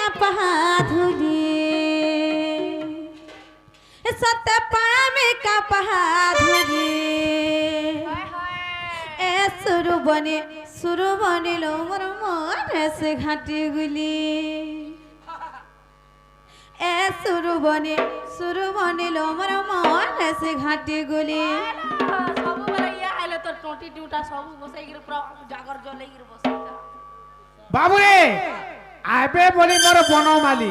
कपहा धुली सत पाया में कपहा धुली ए सुरु बने लो मोर मन से घाटी गुली ए सुरु बने लो मोर मन से घाटी गुली सब बेला या आइले तो टोटी टूटा सब बसै गिर पूरा जागर जले गिर बसै बाबू रे आबे बोली मोर बनमाली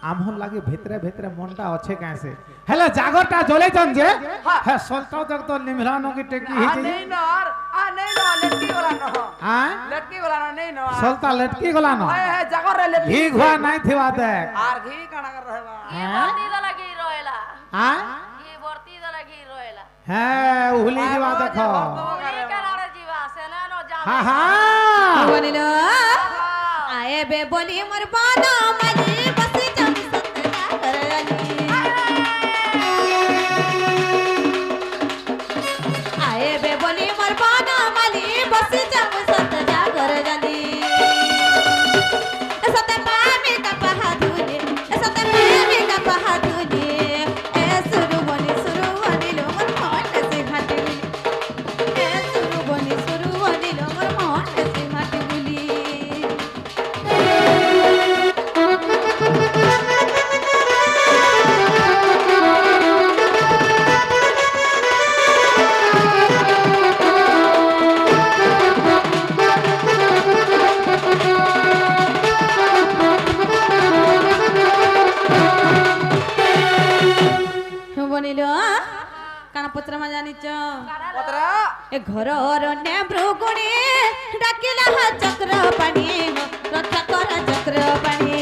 आमहन लागे भितरे भितरे मनटा अच्छे कैसे हेला जागरटा जले जन जे हे सोलता तक तो निमलानो की टेकी ही नहीं नर नहीं न लटकी वाला न हां लटकी वाला न नहीं न सोलता लटकी गोला न ए जागर रे लटकी घी घुआ नहीं थिवा दे आर घी कणा कर रहबा ये वर्ती दला की रोएला हां ये वर्ती दला की रोएला हे उहली जीवा देखो ये करारे जीवा सेना नो जा हां हां बनिलो आए बे बोली मोर बाना मली बस जम सतना करली आए बे बोली मोर बाना मली बस जम सतना करली सत पामी का पहा धुली सत पामी का पहा धुली ए सुरु बनी लो मोर मन से घाटी ए सुरु बनी लो मोर मन से घाटी गुली बनिलो काना पत्र मा जानिच पत्रा ए घर अरण्य भृगुणी डाकिला हा चक्र पाणी रक्षा कर चक्र पाणी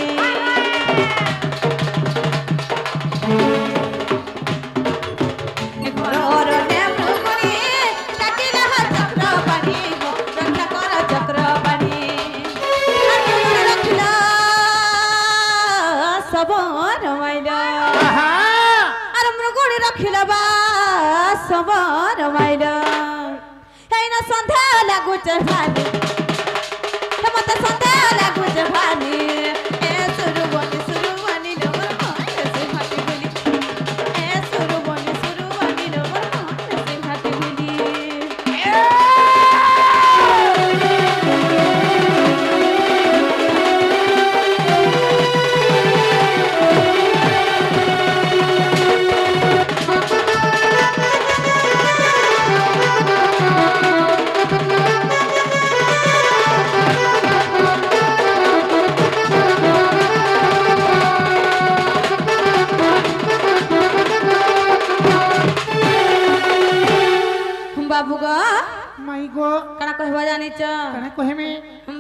ए घर अरण्य भृगुणी डाकिला हा चक्र पाणी रक्षा कर चक्र पाणी रखिला सबन माइला रखिला बा सबर माइल हैन सन्धा लागुच भानी मत सन्धा लागुच भानी ए सुरु बनी लो मोर मन से घाटी गुली ए सुरु बनी लो मोर मन से घाटी गुली बाबू गो माई गो कना कहबा जानिच कने कहमे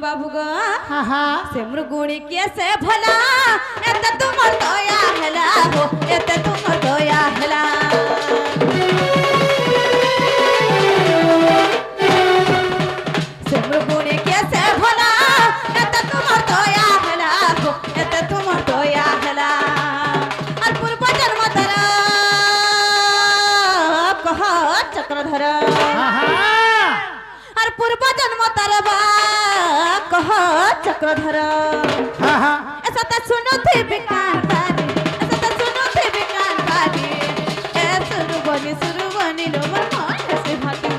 बाबू गो हा हा से मृगुणी के से भला एते तुमर दया हला हो एते तुमर दया हला से मृगुणी के से भला एते तुमर दया हला हो एते तुमर दया हला और पूर्व जन्म तरा कह चक्रधर हा हा और पूर्व जन्म तरबा कह चक्रधर हा हा ऐसा तो सुनो थे बिकान बारी ऐसा तो सुनो थे बिकान बारी ए सुरु बनी लो मोर मन से घाटी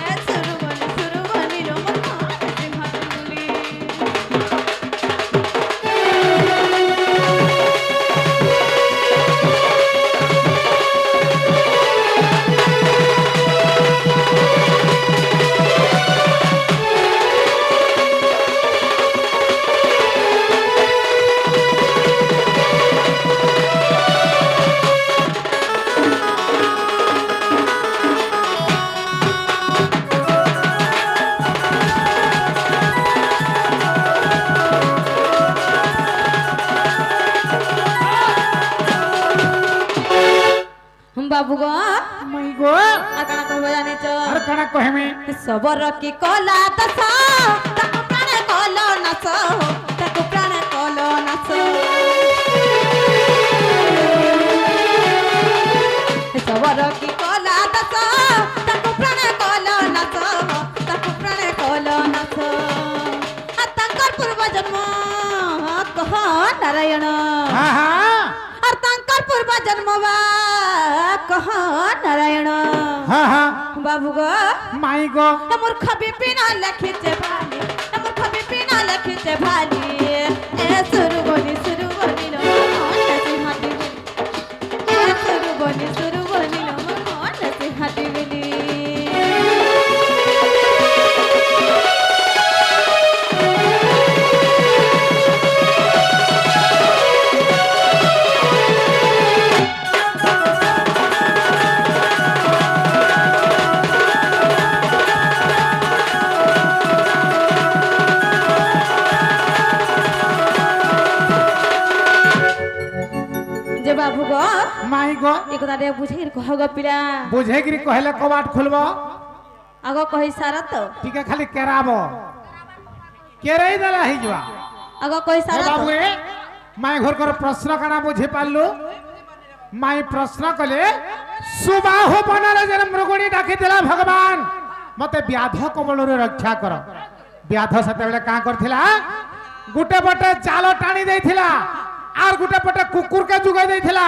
ए सुरु बनी लो मोर मन से घाटी बाबू गो माई गो कना कहबा जानिच अरे कने कहमे सबर की कला दस ताकु प्राण कल नस ताकु प्राण कल नस सबर की कला दस ताकु प्राण कल नस ताकु प्राण कल नस आ तांकर पूर्व जन्म कह नारायण हाँ हाँ और तांकर पूर्व जन्मवा कह नारायण हाँ हाँ बाबू गो माई गो मूर्ख बिपिन लखिते भाली मूर्ख बिपिन लखिते भाली ए सुरु बनी लो नसी हाथी ए सुरु बनी लो नसी हाथी बिली जे बाबू गो माई गो एक दादे बुझे कह गो पिला बुझेगिरी कहले कबाट खुलबो आगो कहि सारा तो ठीक है खाली केराबो केराई देला ही जवा आगो कहि ए सारा बाबू तो रे माई घर कर प्रश्न काना बुझे पाललु माई प्रश्न कले सुबाहु बनले जन मृगुणी डाकी देला भगवान मते व्याध कबलरे रक्षा कर व्याध सते बेले का करथिला गुटे पटे जाल टाणी देथिला आर गुटे पटे कुकुर के जुगाई देथिला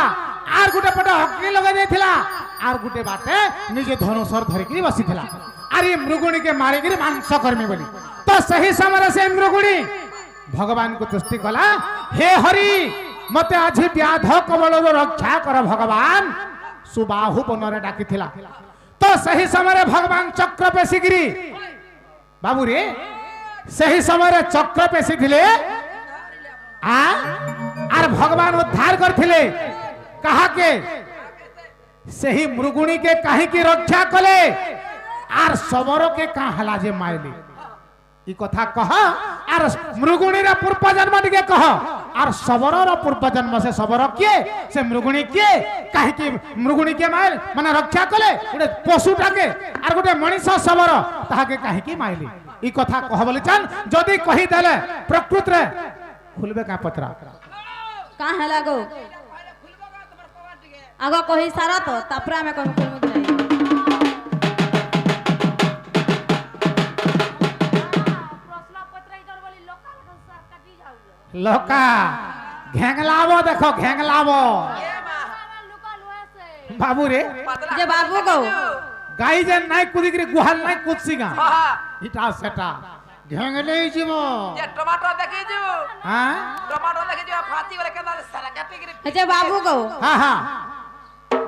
आर गुटे पटे हकनी लगाई देथिला आर गुटे बाटे निजे धनुषर धरिकरी बसिथिला अरे मृगुणी के मारिगिरी मांस कर्मी बोली तो सही समय से मृगुणी भगवान को तुष्टि कला हे हरि मते आज व्याध कबल रक्षा कर भगवान सुबाहु बनरे डाकी थिला तो सही समय भगवान चक्र पे सिगिरी बाबू रे सही समय चक्र पे सिथिले आ आर भगवान उद्धार करथिले कहा के सही मृगुणी के काहे की रक्षा कले आर सबरो के का हला जे माइले ई कथा कह आर मृगुणी रे पूर्व जन्म के कह आर सबरो रो पूर्व जन्म से सबरो के से मृगुणी के काहे की मृगुणी के माइल माने रक्षा कले गोटे पशुटा के आर गोटे मनीष सबरो ताहा के काहे की माइले ई कथा कह बोली चान जदी कहि देले प्रकृति रे खुलबे का पत्रा का है लागो आगो कहि सारा तो तापरा में कम कर जाई प्रश्न पत्र इधर बोली लोकल का काटी जाऊ लोका घेंगलावो देखो घेंगलावो लुका लुआ से बाबू रे जे बाबू गो गाई जे नाई कुदिकरी गुहाल नाई कुदसिगा हाँ इटा सेटा घेंगले जीवो ये टमाटर देखी जो हां टमाटर देखी जो फाती वाले केना सारा काटी गिरी जे बाबू गो हां हां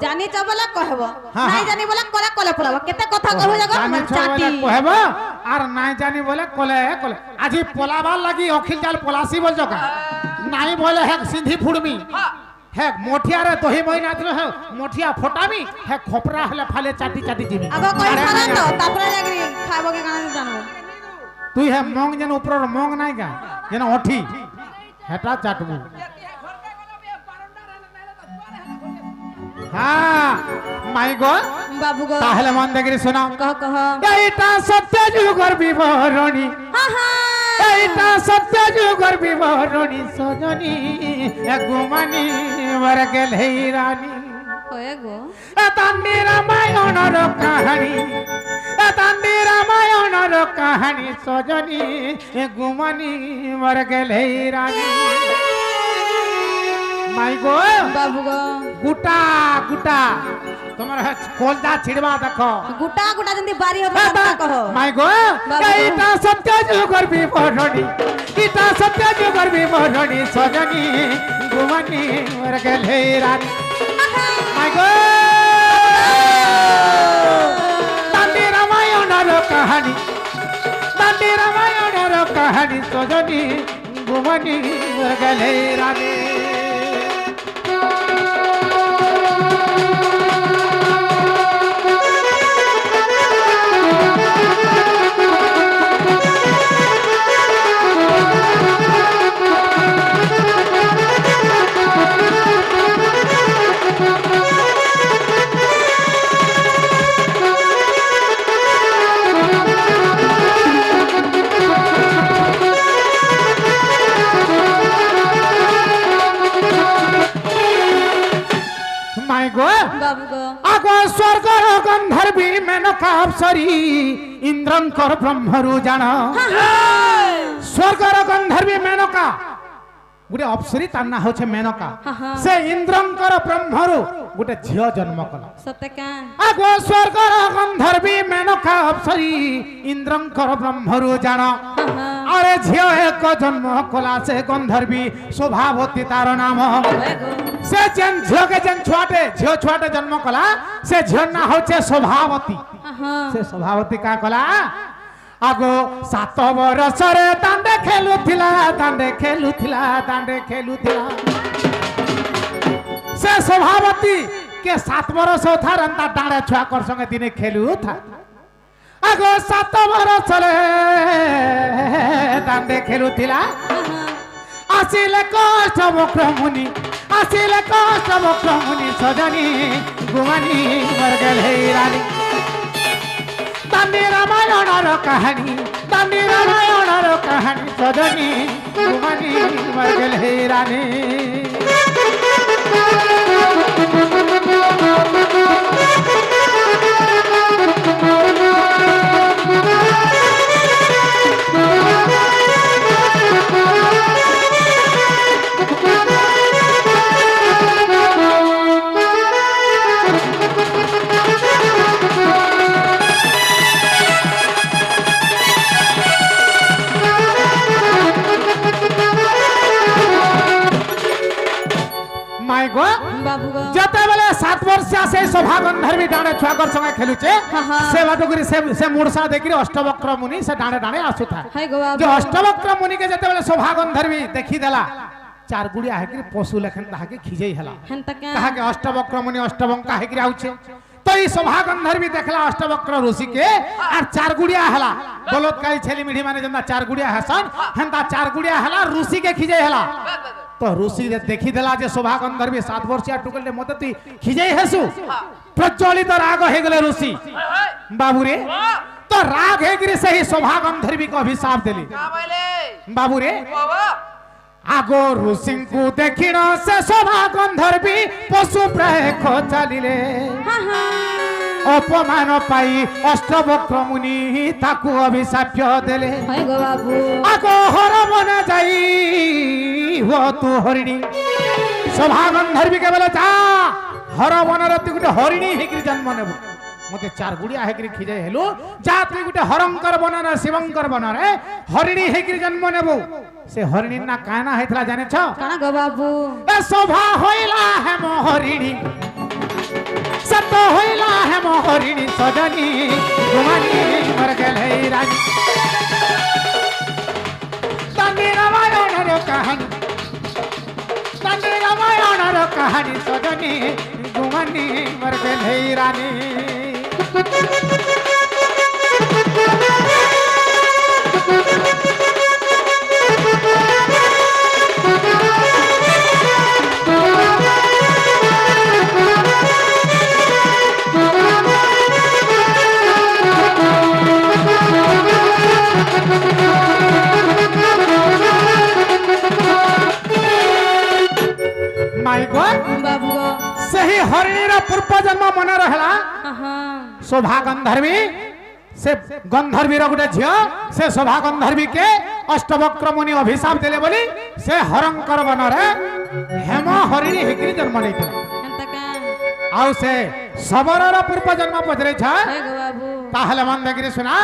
जानी च बोला कहबो हाँ, नहीं हाँ। जानी बोला कोला कोला पड़ाबो केते कथा कहबो जगह जानी मन छो बोले चाटी कहबो आर नाई जानी बोले कोले कोले आजी पोलाबार लगी अखिल जाल पोलासी बोल जका नाई बोले है सिंधी फुड़मी है मोठिया रे दही महीना दिन है मोठिया फोटामी है खोपरा हले फाले चाटी चाटी जीवी आगो कहि सारा तो तापरा लागरी खाबो के गाना जानबो तू है मोंग जन ऊपर मोंग नाई का जन ओठी हेटा चाटबू हाँ माई गो बाबू गो ताहले मन देखरी सुना कह এইটা সত্য যুগর বিবরণী हां हां এইটা সত্য যুগর বিবরণী সজনী গুমানি মর গেলে রানী होए गो তান্ডি রামায়ণর কাহিনী তান্ডি রামায়ণর কাহিনী সজনী গুমানি মর গেলে রানী মাই গো बाबू गो गुटा गुटा তোমার কোলদা ছিড়বা দেখো गुटा गुटा जंदी बारी होता कहो মাই গো এইটা সত্য যুগর বিবরণী এটা সত্য যুগর বিবরণী সজনী গুমানি মর গেলে রানী মাই গো তান্ডি রামায়ণর কাহিনী তান্ডি রামায়ণর কাহিনী সজনী গুমানি মর গেলে রানী माय गो बाबू गो आगो स्वर्गर गंधर्वी मेनका अप्सरी इंद्रंकर ब्रह्मरु जान स्वर्गर गंधर्वी मेनका গোটে অপ্সরী তার না হচ্ছে মেনকা হ্যাঁ। সে ইন্দ্রঙ্কর ব্রহ্মরু গোটে ঝিও জন্ম কলা সতে কা আগো স্বর্গর গন্ধর্বী মেনকা অপ্সরী ইন্দ্রঙ্কর ব্রহ্মরু জান আরে ঝিও এক জন্ম কলা সে গন্ধর্বী শোভাবতী তার নাম সে যেন ঝিওকে যেন ঝিও ছুয়াটে জন্ম কলা সে ঝিওর না হচ্ছে শোভাবতী সে শোভাবতী কা কলা আগো 7 বরসরে দাଣ୍ଡে খেলুথিলা সে শোভাবতী কে 7 বরস থার তা দাঁড়ে ছুয়া কর সঙ্গে দিনে খেলু থা আগো 7 বরসরে দাঁড়ে খেলুথিলা আসিলে কষ্ট বক্রমুনি সজনী গুমানি মরগেল হে রানী দান্ডি রামায়ণর কাহিনী সজনী গুমানি মরগেল হে রানী মাই গো বাবু গো যেতেবেলে 7 বর্ষিয়া সেই শোভা গন্ধর্বী ডাঁড়ে ছুয়াকর সঙ্গে খেলুছে সে বাটুকুরি সে মূর্ষা দেখিরি অষ্টবক্র মুনি সে ডাঁড়ে আসুথা হাই গো বাবু যে অষ্টবক্র মুনিকে যেতেবেলে শোভা গন্ধর্বী দেখি দেলা 4 গুড়িয়া হেকি পশু লেখেন তাহাকে খিজেই হেলা হেনতা কা তাহাকে অষ্টবক্র মুনি অষ্টবঙ্কা হেকি আউছে তো এই শোভা গন্ধর্বী দেখলা অষ্টবক্র ঋষিকে আর 4 গুড়িয়া হেলা বলদ কাই ছেলি মিঢি মানে যেটা 4 গুড়িয়া হেসন হেনতা 4 গুড়িয়া হেলা ঋষিকে খিজেই হেলা তো ঋষি দেখি দেলা যে শোভা গন্ধর্বী 7 বর্ষিয়া টুকলে মতে তুই খিজেই হেসু প্রজ্বলিত রাগ হয়ে গেলে ঋষি বাবুরে তো রাগ হয়ে গিয়ে সেই শোভা গন্ধর্বী को अभिशाप देली का बोले बाबूरे बाबा আগো ঋষিଙ୍କୁ ଦେଖିଣ ସେ ଶୋଭା ଗନ୍ଧର୍ବୀ ପଶୁ ପ୍ରାୟ ଚାଲିଲେ ଅପମାନ ପାଇ ଅଷ୍ଟବକ୍ର ମୁନି ତାକୁ ଅଭିଶାପ ଦେଲେ ହାଇ গো বাবু ଆଗ ହର ବନ ଯାଇ ହୁଅ ତୁ ହରିଣୀ ଶୋଭା ଗନ୍ଧର୍ବୀ କେବଳ ଯା ହର ବନରେ ତୁ ଗୋଟେ ହରିଣୀ ହେଇକିରି ଜନ୍ମ ନେବୁ মতে 4 গুড়িয়া হেকিরি খিজে হেলু যা তুই গুটে হরঙ্কর বনরে শিবঙ্কর বনরে হরিণী হেকিরি জন্ম নেবু সে হরিণী না কায়না হইতলা জানেছ কানা গো বাবু এ শোভা হইলা হেম হরিণী সত হইলা হেম হরিণী সজনী গুমানি মর গেল হে রানী দান্ডি রামায়ণর কাহিনী সজনী গুমানি মর গেল হে রানী माय गॉड बाबू गो सही हरिणीर पूर्व जन्म मन रहला शोभा गंधर्वी से गंधर्वीर गोटे झियो से शोभा गंधर्वी के अष्टवक्र मुनि अभिशाप देले बोली से हरंकर बनरे हेम हरिणी हेकरी जन्म लेथिला हेनता का आउ से सबरर पूर्व जन्म पजरे छ हाय गो बाबू ताहले मन देखिरे सुना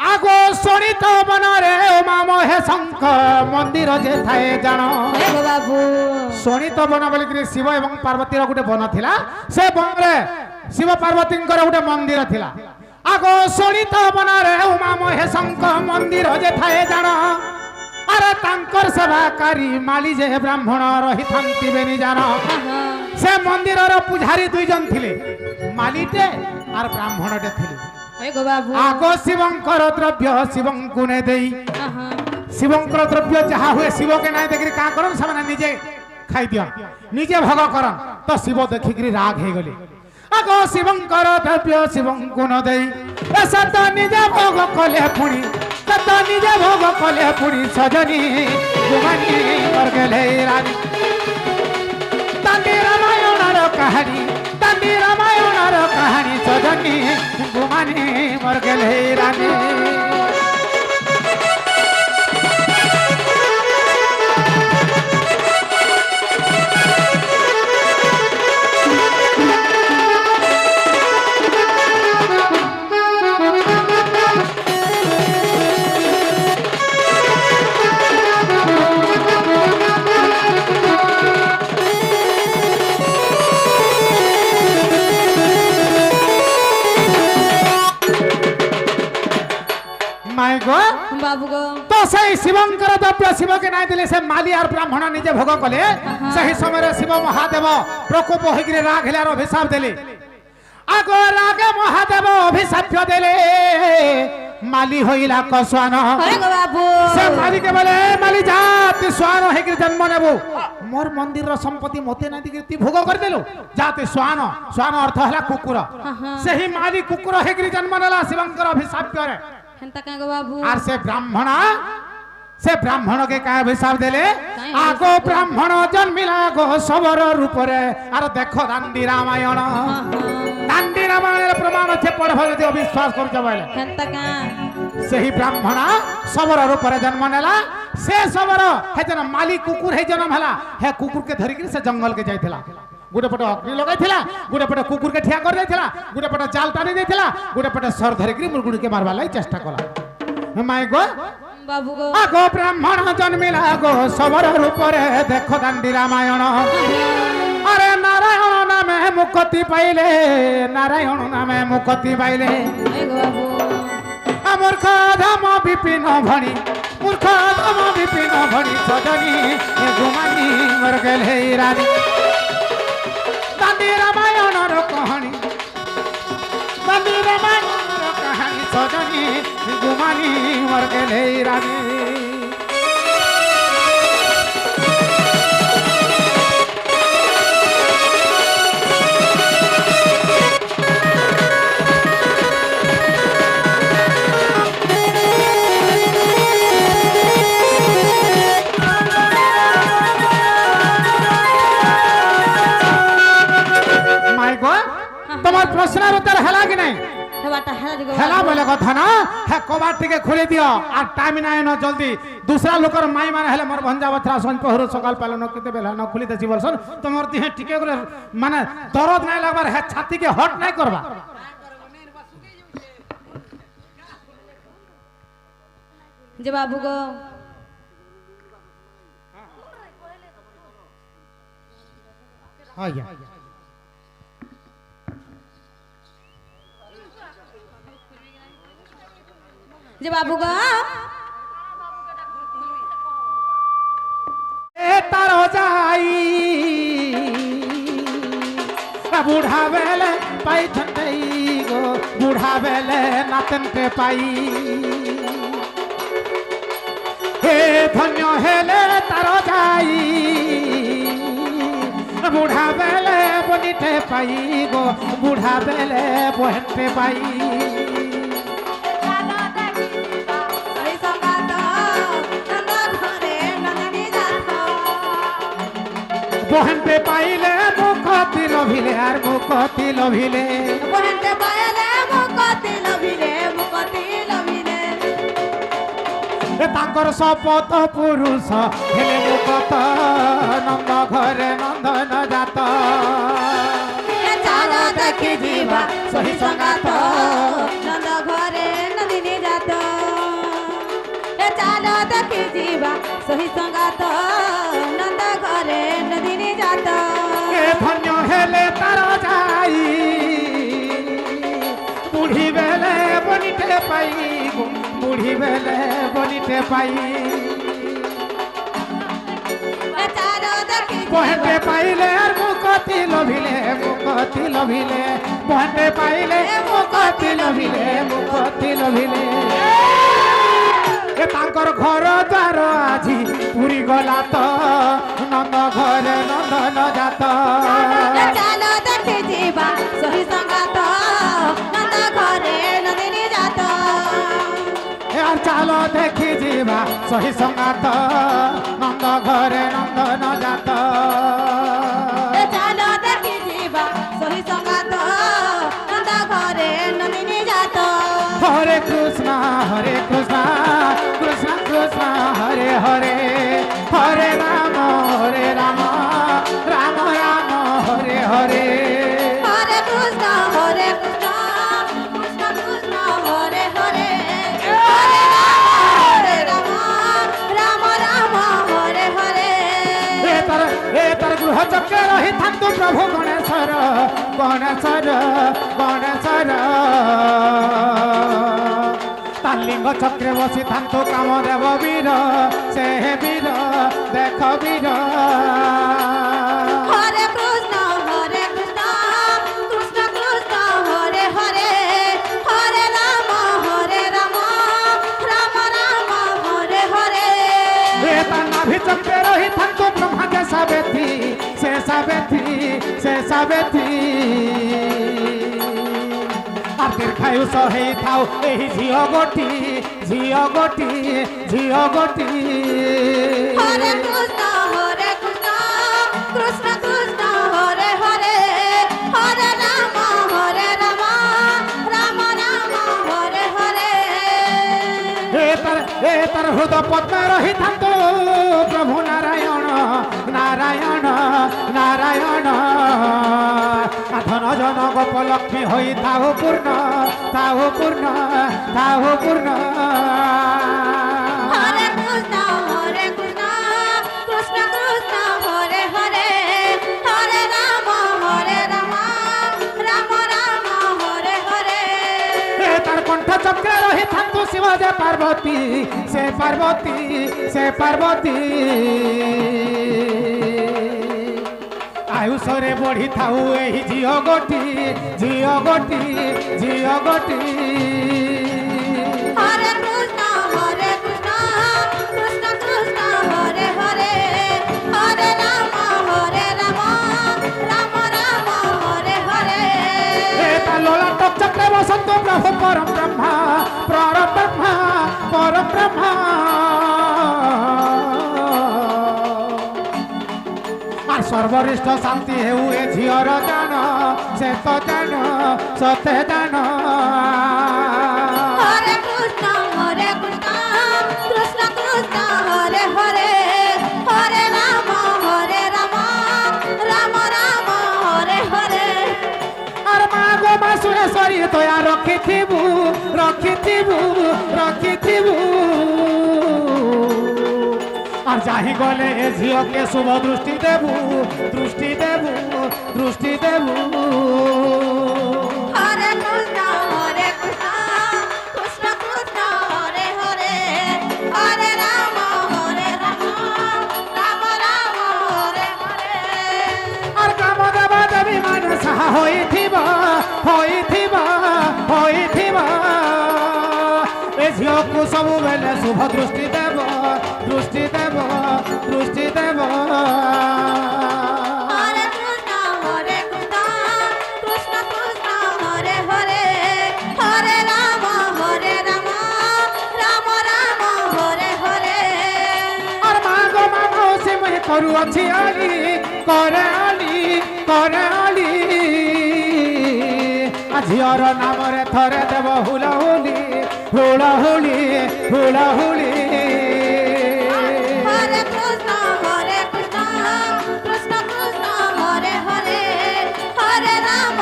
आगो सोनित बनरे उमा महे शंख मंदिर जे थाए जानो हाय गो बाबू सोनित बन बोलिक शिव एवं पार्वती गोटे बन थिला से बन रे शिव पार्वती गोटे मंदिर थिला आगो सोनित बन रे उमा महे शंख मंदिर जे थाए जानो अरे तांकर सेवाकारी माली जे ब्राह्मण रही थांती बेनी जानो से मंदिर रो पुजारी दुई जन थिले मालीटे और ब्राह्मणटे थिले हाय गो बाबू आगो शिवंकर द्रव्य शिवंकु ने देई शिवंकर द्रव्य जहा हुए शिव के नाय देखि का करन समान निजे खाई दिया निजे भोग करन तो शिव देखिकरी राग हे गले आगो शिवंकर द्रव्य शिवंकु न देई ऐसा तो निजे भोग कले पुणी सत निजे भोग कले पुणी सजनी गुमानी कर गेले रानी तांडी रामायणर कहानी सजनी गुमानी मर गेले रानी बाबू गो तो সেই শিবঙ্কর দ্রব্য শিবকে নাই দিলে সে মালি আর ব্রাহ্মণ নিজে ভোগ কলে সেই সময় শিব মহাদেব প্রকোপ হইকি রাগ হেলে আর অভিশাপ দেলে আগ রাগে মহাদেব অভিশাপ দেলে মালি হইলা কসান হয় গো বাবু সে মালিকে বলে মালি যা তুই শ্বান হইকি জন্ম নেবু মোর মন্দিরর সম্পত্তি মতে না দিকে তুই ভোগ করে দেলু যা তুই শ্বান শ্বান অর্থ হলা কুকুর সেই মালি কুকুর হইকি জন্ম নেলা শিবঙ্কর অভিশাপ করে হেনতা কা গো বাবু আর সে ব্রাহ্মণ কে কায় অভিশাপ দেলে আগো ব্রাহ্মণ জন্মিলা গো সবর রূপরে আর দেখো দান্ডি রামায়ণের প্রমাণ আছে পড়ব যদি অবিশ্বাস করছ বলে হেনতা কা সেই ব্রাহ্মণ সবর রূপরে জন্ম নেলা সে সবর হে যেন মালি কুকুর হে জন্ম হেলা হে কুকুরকে ধরিকি সে জঙ্গলকে যাইଥିଲା গোটে পটে অগ্নি লগাইଥିଲା গোটে পটে কুকুরকে ঠিয়া করে দিয়েছিলা গোটে পটে জাল টানি দিয়েছিলা গোটে পটে সর ধরিকি মুরগুড়িকে মারবার লাগি চেষ্টা কলা মাই গো বাবু গো আগো ব্রাহ্মণ জন্মিলা গো সবর রূপরে দেখো দান্ডি রামায়ণ আরে নারায়ণ নামে মুক্তি পাইলে নারায়ণ নামে মুক্তি পাইলে হয় গো বাবু মূর্খ ধম বিপিন ভণি মূর্খ ধম বিপিন ভণি সজনী ঘুমানি মর গেলে রানী দান্ডি রামায়ণর কাহানী দান্ডি রামায়ণর কাহানী সজনী ঘুমানি মর গেলে রানী তোমার প্রশ্নের উত্তর হেলা কি নাই হেবাটা হেলা গো হেলা বলে কথা না হ্যাঁ কবার থেকে খুলে দিও আর টাইম নাই না জলদি দুসরা লোকের মাই মানে হেলে মোর ভঞ্জা বথরা সঞ্জ পহরু সকাল পালে নকিতে বেলা ন খুলিতেছি বলছন তোমার দিহে টিকে করে মানে দরদ নাই লাগবার হ্যাঁ ছাতিকে হট নাই করবা যে বাবু গো আইয়া যে বাবু গো এ তার যাই বুড়া বেলে পাইছেন গো বুড়া বেলে নাতেনকে পাই হে ধন্য হেলে তার যাই বুড়া বেলে বনিতে পাই গো বুড়া বেলে বহেনতে পাই বহেনতে পাইলে মুখতি লভিলে আর মুখতি লভিলে বহেনতে পাইলে মুকতি লভিলে তাঙ্কর শপথ পুরুষ হেলে মুকত নন্দ ঘরে নন্দন জাত চাল দেখি ଯିବା ସହି ସଙ୍ଗାତ ନନ୍ଦ ଘରେ ନନ୍ଦିନୀ ଜାତ ଏ ଚାଲ ଦେଖି ଯିବା ସହି ସଙ୍ଗାତ ନନ୍ଦ ଘରେ ନନ୍ଦିନୀ ଜାତ এ ধন্য হেলে তার যাই বুড়ি বেলে বনিতে পাই বুড়ি বেলে বনিতে পাই ଏ ଚାଲ ଦେଖି বহেতে পাইলে আর মুকতি লভিলে বহেতে পাইলে মুকতি লভিলে এ তাঙ্কর ঘর দ্বার আজি পুরি গলা তো নন্দ ঘরে নন্দন জাত ଏ ଚାଲ ଦେଖି ଯିବା ସହି ସଙ୍ଗାତ ନନ୍ଦ ଘରେ ନନ୍ଦିନୀ ଜାତ আর চাল দেখি যা সহি সঙ্গাত নন্দ ঘরে নন্দন জাত ଏ ଚାଲ ଦେଖି ଯିବା ସହି ସଙ୍ଗାତ ନନ୍ଦ ଘରେ ନନ୍ଦିନୀ ଜାତ হরে কৃষ্ণ কৃষ্ণ কৃষ্ণ হরে হরে হরে রাম রাম রাম হরে হরে হরে কৃষ্ণ হরে কৃষ্ণ কৃষ্ণ কৃষ্ণ হরে হরে হরে রাম রাম রাম হরে হরে এ তার গৃহ চক্রে রহিথান্তু প্রভু গণেশ্বর গণেশ্বর আর লিঙ্গ চক্রে বসি থান্তু কাম দেব বীর সে বীর দেখ বীর হরে কৃষ্ণ কৃষ্ণ কৃষ্ণ কৃষ্ণ হরে হরে হরে রাম রাম রাম হরে হরে এ তার নাভি চক্রে রহি থান্তু ব্রহ্মা যে সাবেত্রী সে সাবেত্রী সে সাবেত্রী আর দীর্ঘায়ুষ হই থাও এই ঝিও গোটি ঝিও গোটি ঝিও গোটি হরে কৃষ্ণ কৃষ্ণ কৃষ্ণ কৃষ্ণ হরে হরে হরে রাম রাম রাম হরে হরে এ তার হৃদয় পদ্মে রহি থান্তু প্রভু নারায়ণ নারায়ণ নারায়ণ ধন জন গোপলক্ষ্মী হই তাহু পূর্ণ তাহু পূর্ণ তাহু পূর্ণ হরে কৃষ্ণ কৃষ্ণ কৃষ্ণ হরে হরে হরে রাম রাম রাম হরে হরে তার কণ্ঠ চক্রে রহি থান্তু শিব যে পার্বতী সে পার্বতী সে পার্বতী আয়ুষরে বঢ়ি থাউ এই ঝিও গোটি ঝিও গোটি ঝিও গোটি হরে কৃষ্ণ কৃষ্ণ কৃষ্ণ হরে হরে হরে রাম রাম রাম হরে হরে তার ললাটক চক্রে বসন্ত প্রভু পরম ব্রহ্মা পরম ব্রহ্মা পরম ব্রহ্মা আর সর্বরিষ্ঠ শান্তি হেউ এ ঝিওর জান সে তো জান সতে জান হরে কৃষ্ণ কৃষ্ণ কৃষ্ণ হরে হরে হরে রাম রাম রাম হরে হরে আর মা গো মা সুরেশ্বরী তোয়া রখিথিবু রখিথিবু রখিথিবু আর যাহি গলে এ ঝিওকে শুভ দৃষ্টি দেবু দৃষ্টি দেবু দৃষ্টি দেবু হরে কৃষ্ণ কৃষ্ণ কৃষ্ণ হরে হরে হরে রাম রাম রাম হরে হরে আর কাম দেবা দেবী মানে সাহা হইথিব হইথিব হইথিব এ ঝিওকু ସବୁବେଳେ শুভ দৃষ্টি দেব দৃষ্টি দেব দৃষ্টি দেব হরে কৃষ্ণ কৃষ্ণ কৃষ্ণ হরে হরে হরে রাম রাম রাম হরে হরে আর মা গো মা মাউসী মুই করুଅছি আলি করে আলি করে আলি ঝিওর নামরে থরে দেব হুলাহুলি হুলাহুলি হুলাহুলি হরে কৃষ্ণ কৃষ্ণ কৃষ্ণ হরে হরে হরে রাম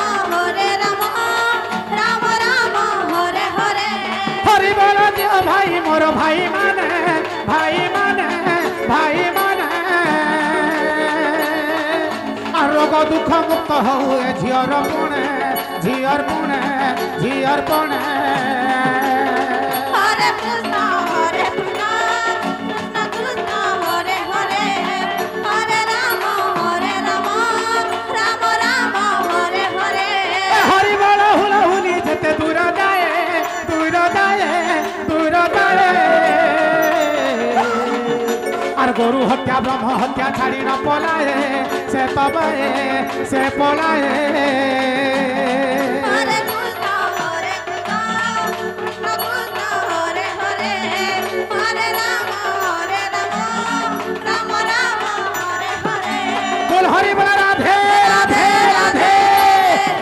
রাম রাম হরে হরে হরি বল দিও ভাই মোর ভাই মানে ভাই মানে ভাই মানে আর রোগ দুঃখ মুক্ত হও এ ঝিওর পুণে ঝিওর পুণে ঝিওর পুণে হরে কৃষ্ণ কৃষ্ণ কৃষ্ণ হরে হরে হরে রাম রাম রাম হরে হরে হরি বল হুলাহুলি যেতে দূর যায় দূর যায় দূর যায় আর গরু হত্যা ব্রহ্ম হত্যা ছাড়ি না পলায়ে সে তবে সে পলায়ে হরে কৃষ্ণ কৃষ্ণ কৃষ্ণ হরে হরে হরে রাম রাম রাম হরে হরে बोल हरि बोल राधे राधे राधे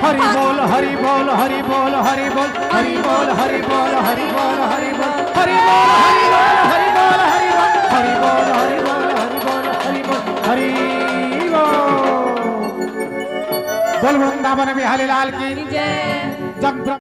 हरि बोल हरि बोल हरि बोल हरि बोल हरि बोल हरि बोल हरि बोल हरि बोल हरि बोल हरि बोल हरि बोल हरि बोल हरि बोल हरि बोल हरि बोल बोल वृंदावन बिहारी लाल की जय जग